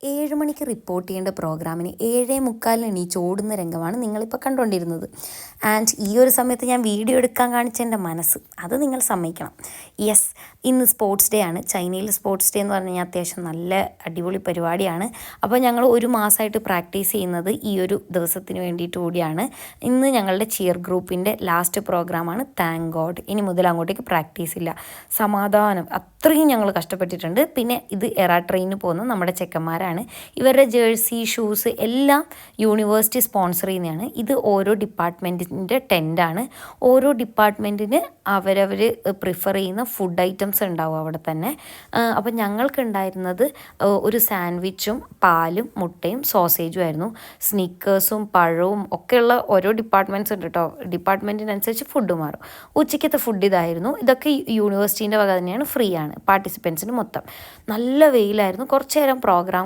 7 മണിക്ക് റിപ്പോർട്ട് ചെയ്യേണ്ട പ്രോഗ്രാമിന് 7:45 എണീച്ച് ഓടുന്ന രംഗമാണ് നിങ്ങളിപ്പോൾ കണ്ടുകൊണ്ടിരുന്നത്. ആൻഡ് ഈ ഒരു സമയത്ത് ഞാൻ വീഡിയോ എടുക്കാൻ കാണിച്ച എൻ്റെ മനസ്സ് അത് നിങ്ങൾ സമ്മതിക്കണം. യെസ്, ഇന്ന് സ്പോർട്സ് ഡേ ആണ്. ചൈനയിൽ സ്പോർട്സ് ഡേ എന്ന് പറഞ്ഞു കഴിഞ്ഞാൽ അത്യാവശ്യം നല്ല അടിപൊളി പരിപാടിയാണ്. അപ്പോൾ ഞങ്ങൾ ഒരു മാസമായിട്ട് പ്രാക്ടീസ് ചെയ്യുന്നത് ഈ ഒരു ദിവസത്തിന് വേണ്ടിയിട്ട് കൂടിയാണ്. ഇന്ന് ഞങ്ങളുടെ ചിയർ ഗ്രൂപ്പിൻ്റെ ലാസ്റ്റ് പ്രോഗ്രാമാണ്. താങ്ക് ഗോഡ്, ഇനി മുതൽ അങ്ങോട്ടേക്ക് പ്രാക്ടീസ് ഇല്ല. സമാധാനം, അത്രയും ഞങ്ങൾ കഷ്ടപ്പെട്ടിട്ടുണ്ട്. പിന്നെ ഇത് എറാ ട്രെയിനിന് പോകുന്ന നമ്മുടെ ചെക്കന്മാരാണ്. ഇവരുടെ ജേഴ്സി, ഷൂസ് എല്ലാം യൂണിവേഴ്സിറ്റി സ്പോൺസർ ചെയ്യുന്നതാണ്. ഇത് ഓരോ ഡിപ്പാർട്ട്മെൻറ്റിൻ്റെ ടെൻറ്റാണ്. ഓരോ ഡിപ്പാർട്ട്മെൻറ്റിന് അവരവർ പ്രിഫർ ചെയ്യുന്ന ഫുഡ് ഐറ്റംസ് ഉണ്ടാവും അവിടെ തന്നെ. അപ്പം ഞങ്ങൾക്കുണ്ടായിരുന്നത് ഒരു സാൻഡ്വിച്ചും പാലും മുട്ടയും സോസേജും ആയിരുന്നു. സ്നിക്കേഴ്സും പഴവും ഒക്കെയുള്ള ഓരോ ഡിപ്പാർട്ട്മെൻറ്റ്സ് ഉണ്ട് കേട്ടോ. ഡിപ്പാർട്ട്മെൻറ്റിനനുസരിച്ച് ഫുഡ് മാറും. ഉച്ചയ്ക്കത്തെ ഫുഡ് ഇതായിരുന്നു. ഇതൊക്കെ യൂണിവേഴ്സിറ്റീൻ്റെ വക തന്നെയാണ്, ഫ്രീ ആണ് പാർട്ടിസിപ്പൻസിന് മൊത്തം. നല്ല വെയിലായിരുന്നു. കുറച്ച് നേരം പ്രോഗ്രാം